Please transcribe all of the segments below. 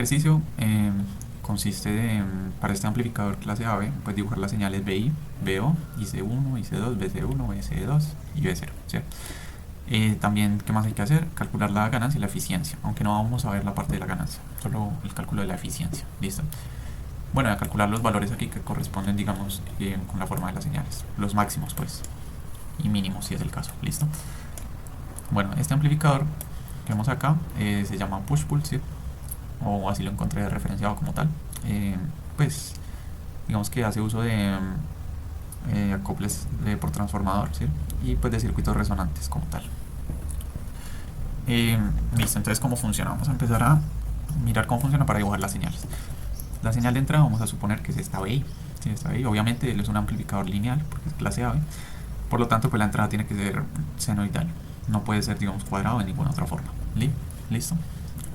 ejercicio consiste de, para este amplificador clase AB, pues dibujar las señales BI, BO, IC1, IC2, BC1, BC2 y B0, ¿cierto? También, ¿qué más hay que hacer? Calcular la ganancia y la eficiencia, aunque no vamos a ver la parte de la ganancia, solo el cálculo de la eficiencia, ¿listo? Bueno, a calcular los valores aquí que corresponden, digamos, con la forma de las señales, los máximos, pues, y mínimos, si es el caso, ¿listo? Bueno, este amplificador que vemos acá se llama push-pull, ¿sí? O así lo encontré referenciado como tal. Pues, digamos que hace uso de acoples por transformador, ¿sí? Y pues de circuitos resonantes como tal. Listo, entonces ¿cómo funciona? Vamos a empezar a mirar cómo funciona para dibujar las señales. La señal de entrada vamos a suponer que es esta BI, ¿sí? Esta BI. Obviamente él es un amplificador lineal porque es clase AB, por lo tanto pues la entrada tiene que ser senoidal, no puede ser, digamos, cuadrado de ninguna otra forma. ¿Listo?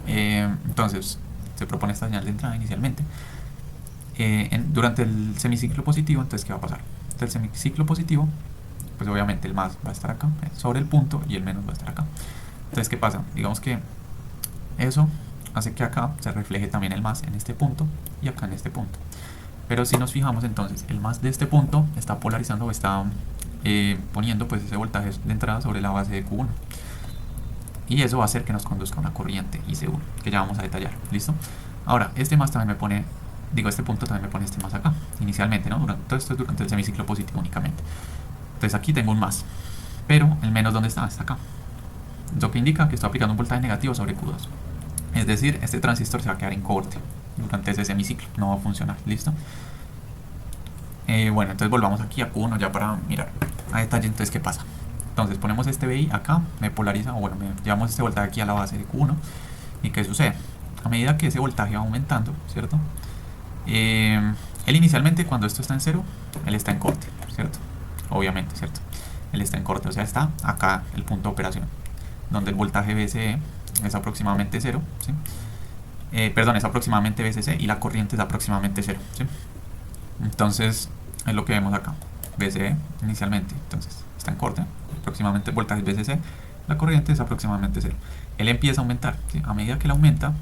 Entonces se propone esta señal de entrada inicialmente. Durante el semiciclo positivo, entonces ¿qué va a pasar? El semiciclo positivo, pues obviamente el más va a estar acá sobre el punto y el menos va a estar acá. Entonces ¿qué pasa? Digamos que eso hace que acá se refleje también el más en este punto y acá en este punto. Pero si nos fijamos, entonces el más de este punto está polarizando o está poniendo pues ese voltaje de entrada sobre la base de Q1, y eso va a hacer que nos conduzca una corriente IC1 que ya vamos a detallar. ¿Listo? Ahora este más también me pone, este punto también me pone este más acá inicialmente, ¿no? Todo esto es durante el semiciclo positivo únicamente. Entonces aquí tengo un más, pero el menos, ¿dónde está? Está acá, lo que indica que estoy aplicando un voltaje negativo sobre Q2. Es decir, este transistor se va a quedar en corte durante ese semiciclo, no va a funcionar. ¿Listo? Bueno, entonces volvamos aquí a Q1 ya para mirar a detalle. Entonces, ¿qué pasa? Entonces ponemos este BI acá, me polariza, o bueno, llevamos este voltaje aquí a la base de Q1. ¿Y qué sucede? A medida que ese voltaje va aumentando, ¿cierto? Él inicialmente, cuando esto está en cero, él está en corte, ¿cierto? Obviamente, ¿cierto? Él está en corte, o sea, está acá el punto de operación, donde el voltaje BCE es aproximadamente 0, ¿sí? Perdón, es aproximadamente BCC y la corriente es aproximadamente 0, ¿sí? Entonces, es lo que vemos acá. BCE inicialmente, entonces, está en corte, aproximadamente el voltaje es BCC, la corriente es aproximadamente 0. Él empieza a aumentar, ¿sí? A medida que él aumenta,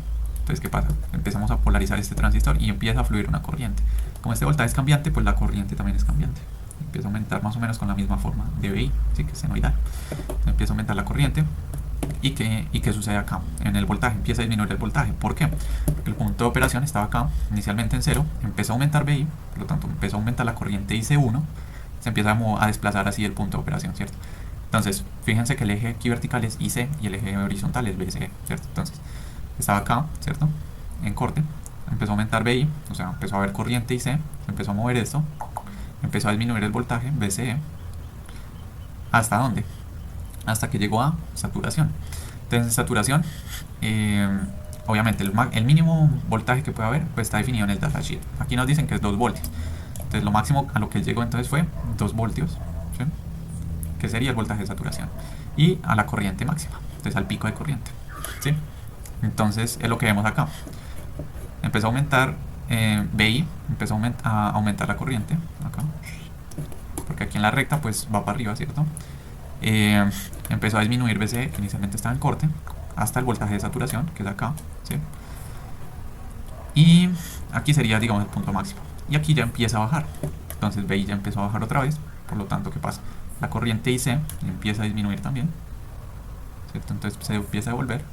entonces, ¿qué pasa? Empezamos a polarizar este transistor y empieza a fluir una corriente. Como este voltaje es cambiante, pues la corriente también es cambiante. Empieza a aumentar más o menos con la misma forma de BI, ¿sí? Que es senoidal. Empieza a aumentar la corriente. ¿Y qué sucede acá? En el voltaje empieza a disminuir el voltaje. ¿Por qué? Porque el punto de operación estaba acá, inicialmente en 0, empezó a aumentar BI, por lo tanto empezó a aumentar la corriente IC1, se empieza a desplazar así el punto de operación, ¿cierto? Entonces, fíjense que el eje aquí vertical es IC y el eje horizontal es BC, ¿cierto? Entonces, estaba acá, ¿cierto? En corte, empezó a aumentar BI, o sea, empezó a haber corriente IC, se empezó a mover esto, empezó a disminuir el voltaje BCE. ¿Hasta dónde? Hasta que llegó a saturación. Entonces, en saturación, obviamente el mínimo voltaje que puede haber pues está definido en el datasheet. Aquí nos dicen que es 2 voltios. Entonces, lo máximo a lo que él llegó entonces fue 2 voltios, ¿sí? Que sería el voltaje de saturación. Y a la corriente máxima, entonces al pico de corriente, ¿sí? Entonces, es lo que vemos acá. Empezó a aumentar BI, empezó a aumentar la corriente, acá, porque aquí en la recta pues va para arriba, ¿cierto? Empezó a disminuir BCE, que inicialmente estaba en corte, hasta el voltaje de saturación, que es acá, ¿sí? Y aquí sería, digamos, el punto máximo. Y aquí ya empieza a bajar. Entonces BI ya empezó a bajar otra vez. Por lo tanto, ¿qué pasa? La corriente IC empieza a disminuir también, ¿cierto? Entonces se empieza a devolver,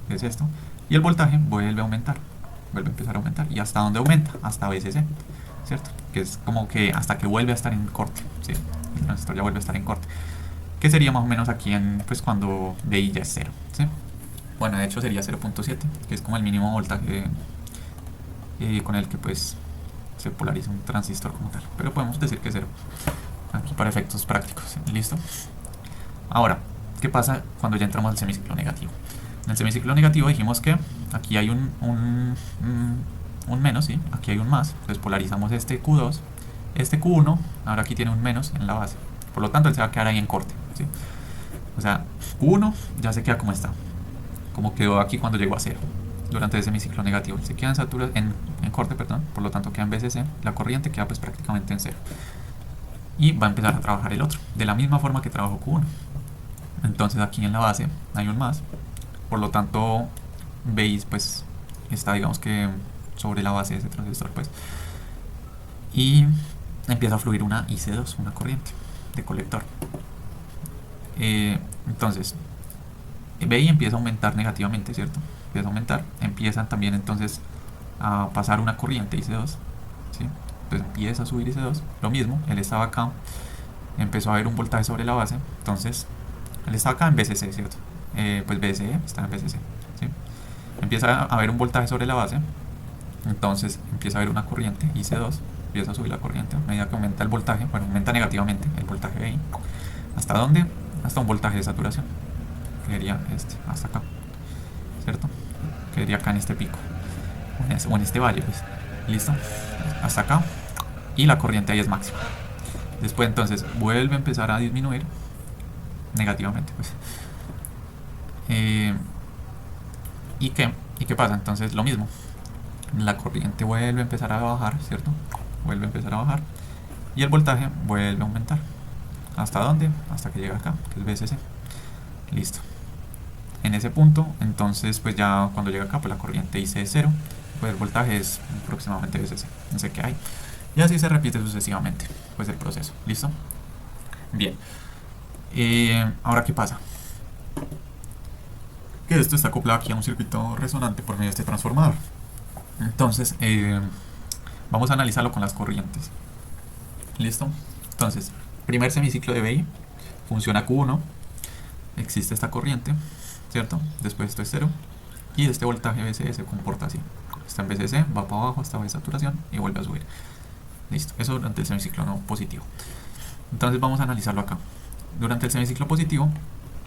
es esto. Y el voltaje vuelve a aumentar, vuelve a empezar a aumentar. ¿Y hasta dónde aumenta? Hasta BCC, ¿cierto? Que es como que hasta que vuelve a estar en corte, ¿sí? El transistor ya vuelve a estar en corte, que sería más o menos aquí pues cuando BI ya es 0, ¿sí? Bueno, de hecho sería 0.7, que es como el mínimo voltaje con el que pues se polariza un transistor como tal, pero podemos decir que es 0 aquí para efectos prácticos. ¿Listo? Ahora, ¿qué pasa cuando ya entramos al semiciclo negativo? En el semiciclo negativo dijimos que aquí hay un menos, ¿sí? Aquí hay un más, entonces polarizamos este Q2, este Q1, ahora aquí tiene un menos en la base, por lo tanto él se va a quedar ahí en corte, ¿sí? O sea, Q1 ya se queda como está, como quedó aquí cuando llegó a 0 durante el semiciclo negativo. Se queda en corte, perdón, por lo tanto queda en BCC, la corriente queda pues prácticamente en 0. Y va a empezar a trabajar el otro, de la misma forma que trabajó Q1. Entonces aquí en la base hay un más, por lo tanto veis pues está digamos que sobre la base de ese transistor pues, y empieza a fluir una IC2, una corriente de colector. Entonces BI empieza a aumentar negativamente, ¿cierto? Empieza a aumentar, empieza también entonces a pasar una corriente IC2, ¿sí? Entonces empieza a subir IC2, lo mismo, él estaba acá, empezó a haber un voltaje sobre la base, entonces él estaba acá en BCC, ¿cierto? Pues BCE está en BCC, ¿sí? Empieza a haber un voltaje sobre la base, entonces empieza a haber una corriente IC2, empieza a subir la corriente a medida que aumenta el voltaje, bueno, aumenta negativamente el voltaje BI. ¿Hasta dónde? Hasta un voltaje de saturación, que sería este, hasta acá, ¿cierto? Que sería acá en este pico, o en este valle, pues, listo, hasta acá, y la corriente ahí es máxima. Después entonces vuelve a empezar a disminuir negativamente, pues. ¿Y qué pasa? Entonces lo mismo, la corriente vuelve a empezar a bajar, ¿cierto? Vuelve a empezar a bajar y el voltaje vuelve a aumentar. ¿Hasta dónde? Hasta que llega acá, que es BCC. Listo. En ese punto, entonces pues ya cuando llega acá, pues la corriente IC es 0, pues el voltaje es aproximadamente BCC, no sé qué hay. Y así se repite sucesivamente, pues el proceso. ¿Listo? Bien. Ahora, ¿qué pasa? Que esto está acoplado aquí a un circuito resonante por medio de este transformador. Entonces, vamos a analizarlo con las corrientes. ¿Listo? Entonces, primer semiciclo de BI, funciona Q1, existe esta corriente, ¿cierto? Después esto es 0, y este voltaje BCE se comporta así. Está en BCC, va para abajo hasta de saturación y vuelve a subir. Listo, eso durante el semiciclo no positivo. Entonces vamos a analizarlo acá. Durante el semiciclo positivo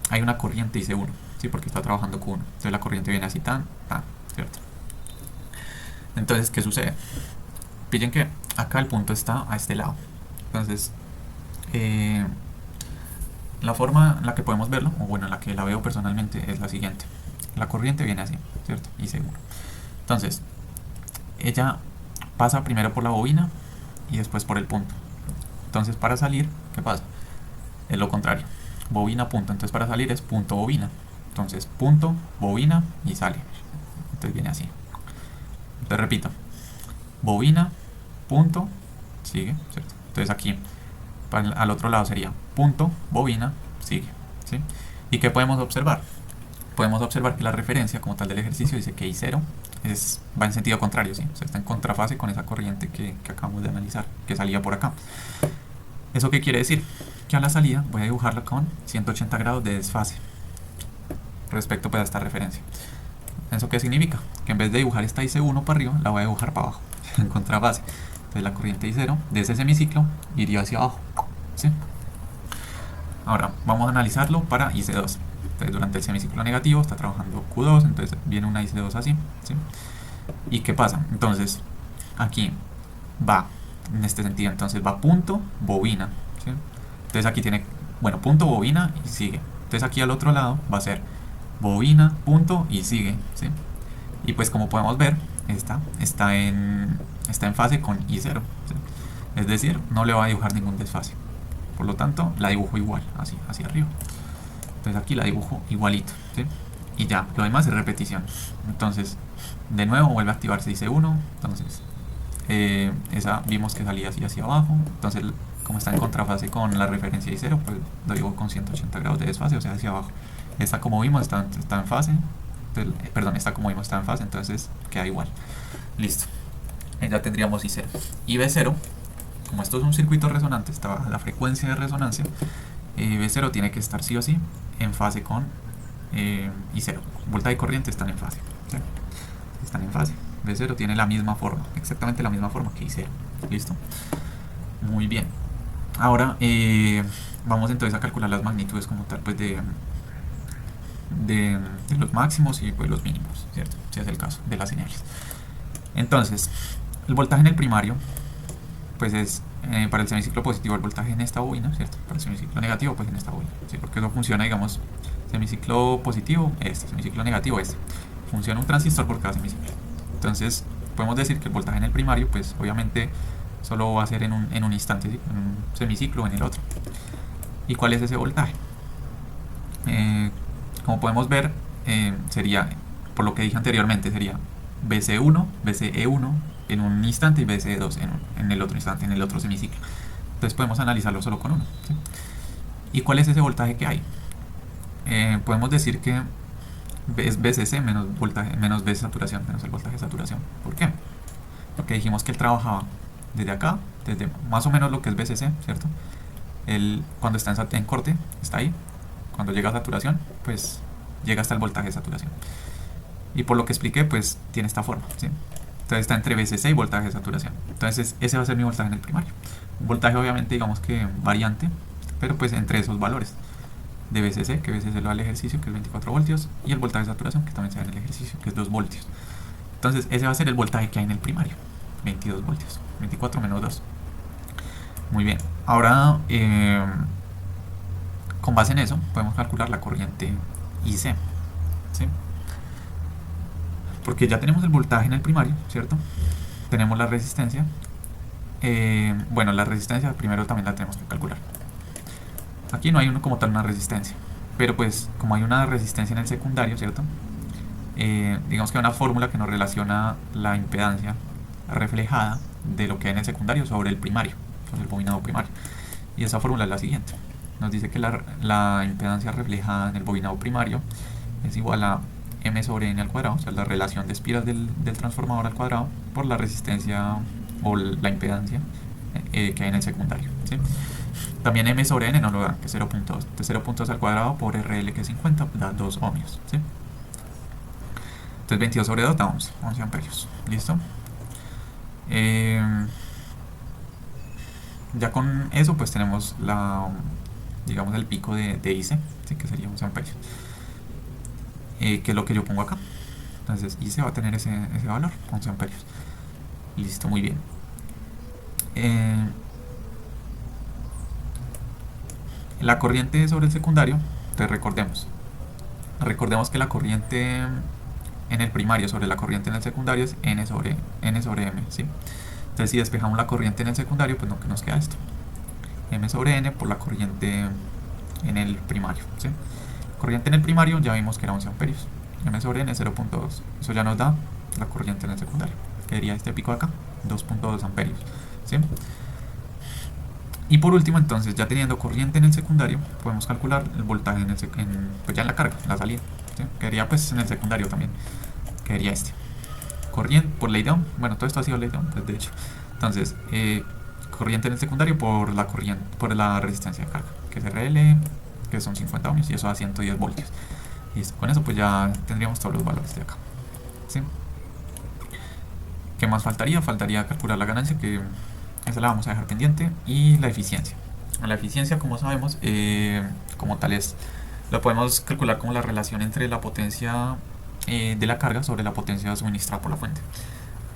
hay una corriente IC1, ¿sí? Porque está trabajando Q1. Entonces la corriente viene así tan, ¿cierto? Entonces, ¿qué sucede? Pillen que acá el punto está a este lado. Entonces, la forma en la que podemos verlo, o bueno, en la que la veo personalmente, es la siguiente. La corriente viene así, ¿cierto? IC1. Entonces, ella pasa primero por la bobina y después por el punto. Entonces, para salir, ¿qué pasa? Es lo contrario. Bobina, punto. Entonces, para salir es punto, bobina. Entonces, punto, bobina y sale. Entonces, viene así. Entonces, repito. Bobina, punto, sigue, ¿cierto? Entonces, aquí, al otro lado sería punto, bobina, sigue, ¿sí? ¿Y qué podemos observar? Podemos observar que la referencia como tal del ejercicio dice que I0 va en sentido contrario, ¿sí? O sea, está en contrafase con esa corriente que acabamos de analizar, que salía por acá. ¿Eso qué quiere decir? Que a la salida voy a dibujarla con 180 grados de desfase respecto pues, a esta referencia. ¿Eso qué significa? Que en vez de dibujar esta IC1 para arriba, la voy a dibujar para abajo, en contrafase. Entonces la corriente I0 de ese semiciclo iría hacia abajo, ¿sí? Ahora, vamos a analizarlo para IC2. Entonces, durante el semiciclo negativo está trabajando Q2, entonces viene una IC2 así, ¿sí? ¿Y qué pasa? Entonces, aquí va, en este sentido, entonces va punto, bobina, ¿sí? Entonces aquí tiene, bueno, punto, bobina y sigue. Entonces aquí al otro lado va a ser bobina, punto y sigue, ¿sí? Y pues como podemos ver, está en fase con I0, ¿sí? Es decir, no le va a dibujar ningún desfase. Por lo tanto, la dibujo igual, así, hacia arriba. Entonces aquí la dibujo igualito, ¿sí? Y ya, lo demás es repetición. Entonces, de nuevo vuelve a activarse IC1. Entonces, esa vimos que salía así hacia abajo. Entonces, como está en contrafase con la referencia I0, pues lo dibujo con 180 grados de desfase, o sea, hacia abajo. Esta, como vimos, está en fase. Entonces, perdón, esta como vimos está en fase, entonces queda igual. Listo. Ya tendríamos I0. Y B0, como esto es un circuito resonante, está la frecuencia de resonancia, B0 tiene que estar sí o sí en fase con I0. Voltaje y corriente están en fase, ¿sí? Están en fase. B0 tiene la misma forma, exactamente la misma forma que I0. Listo. Muy bien. Ahora vamos entonces a calcular las magnitudes como tal, pues de los máximos y pues los mínimos, ¿cierto? Si es el caso de las señales. Entonces, el voltaje en el primario, pues es para el semiciclo positivo el voltaje en esta bobina, ¿cierto? Para el semiciclo negativo, pues en esta bobina, ¿sí? Porque eso funciona, digamos, semiciclo positivo, semiciclo negativo, funciona un transistor por cada semiciclo. Entonces, podemos decir que el voltaje en el primario, pues obviamente solo va a ser en un instante, ¿sí? En un semiciclo o en el otro. ¿Y cuál es ese voltaje? Como podemos ver, sería, por lo que dije anteriormente, sería BC1, BCE1 en un instante y BCE2 en el otro instante, en el otro semiciclo. Entonces podemos analizarlo solo con uno, ¿sí? ¿Y cuál es ese voltaje que hay? Podemos decir que es BCC menos voltaje, menos B saturación, menos el voltaje de saturación. ¿Por qué? Porque dijimos que él trabajaba desde acá, desde más o menos lo que es BCC, ¿cierto? Él, cuando está en corte, está ahí. Cuando llega a saturación, pues llega hasta el voltaje de saturación. Y por lo que expliqué, pues tiene esta forma, ¿sí? Entonces está entre BCC y voltaje de saturación. Entonces ese va a ser mi voltaje en el primario. Un voltaje obviamente digamos que variante, pero pues entre esos valores de BCC, que BCC lo da el ejercicio, que es 24 voltios, y el voltaje de saturación, que también se da en el ejercicio, que es 2 voltios. Entonces ese va a ser el voltaje que hay en el primario, 22 voltios, 24 menos 2. Muy bien, ahora con base en eso podemos calcular la corriente IC, ¿sí? Porque ya tenemos el voltaje en el primario, ¿cierto? Tenemos la resistencia. Bueno, la resistencia primero también la tenemos que calcular. Aquí no hay como tal una resistencia, pero pues como hay una resistencia en el secundario, ¿cierto? Digamos que hay una fórmula que nos relaciona la impedancia reflejada de lo que hay en el secundario sobre el primario, sobre el bobinado primario. Y esa fórmula es la siguiente. Nos dice que la impedancia reflejada en el bobinado primario es igual a M sobre N al cuadrado, o sea, la relación de espiras del transformador al cuadrado por la resistencia o la impedancia que hay en el secundario, ¿sí? También M sobre N no lo da, que es 0.2. Entonces 0.2 al cuadrado por RL, que es 50, da 2 ohmios, ¿sí? Entonces 22 sobre 2 da 11 amperios. ¿Listo? Ya con eso pues tenemos digamos el pico de IC, ¿sí? Que sería 11 amperios. Que es lo que yo pongo acá. Entonces IC va a tener ese valor, 11 amperios. Listo, muy bien. La corriente sobre el secundario, entonces recordemos que la corriente en el primario sobre la corriente en el secundario es N sobre M, ¿sí? Entonces si despejamos la corriente en el secundario, pues no, que nos queda esto, M sobre N por la corriente en el primario, ¿sí? La corriente en el primario ya vimos que era 11 amperios, M sobre N 0.2, eso ya nos da la corriente en el secundario, que sería este pico de acá, 2.2 amperios, ¿sí? Y por último, entonces, ya teniendo corriente en el secundario, podemos calcular el voltaje pues ya en la carga, la salida, ¿sí? Quedaría pues en el secundario también, quedaría este. Corriente por ley de Ohm, bueno, todo esto ha sido ley de Ohm, pues, de hecho. Entonces, corriente en el secundario por la resistencia de carga, que es RL, que son 50 ohmios, y eso da 110 voltios. Listo, con eso pues ya tendríamos todos los valores de acá, ¿sí? ¿Qué más faltaría? Faltaría calcular la ganancia, que esa la vamos a dejar pendiente, y la eficiencia. La eficiencia, como sabemos, como tal la podemos calcular como la relación entre la potencia de la carga sobre la potencia suministrada por la fuente.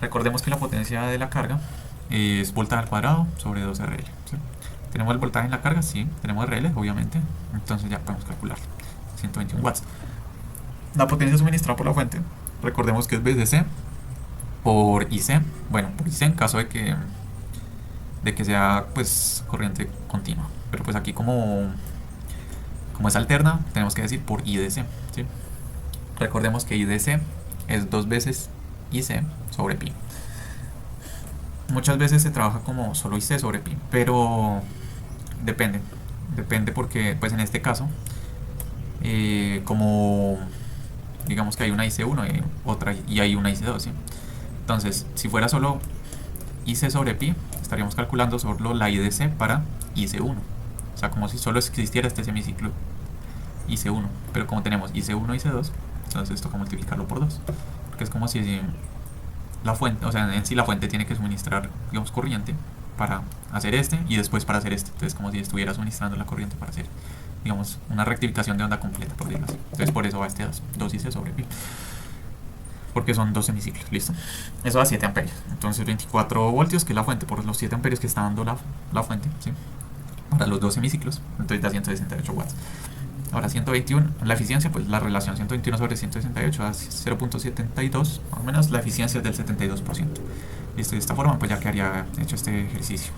Recordemos que la potencia de la carga es voltaje al cuadrado sobre 2RL, ¿sí? ¿Tenemos el voltaje en la carga? Sí, tenemos RL, obviamente, entonces ya podemos calcular 121 watts. La potencia suministrada por la fuente, recordemos que es BCC por IC, bueno, por IC en caso de que sea pues corriente continua, pero pues aquí como es alterna tenemos que decir por IDC, ¿sí? Recordemos que IDC es 2 veces IC sobre pi. Muchas veces se trabaja como solo IC sobre pi, pero depende porque pues en este caso como digamos que hay una IC1 y hay una IC2, ¿sí? Entonces si fuera solo IC sobre pi, estaríamos calculando solo la IDC para IC1, o sea, como si solo existiera este semiciclo IC1, pero como tenemos IC1 y IC2, entonces toca multiplicarlo por 2, porque es como si la fuente, o sea, en sí la fuente tiene que suministrar, digamos, corriente para hacer este y después para hacer este, entonces como si estuviera suministrando la corriente para hacer, digamos, una rectificación de onda completa, por decirlo así. Entonces por eso va este 2 IC sobre pi, porque son 2 semiciclos, listo. Eso da 7 amperios, entonces 24 voltios, que es la fuente, por los 7 amperios que está dando la fuente, ¿sí? Para los 2 semiciclos, entonces da 168 watts. Ahora 121, la eficiencia, pues la relación 121 sobre 168 da 0.72, más o menos la eficiencia es del 72%. Listo, de esta forma pues ya quedaría hecho este ejercicio.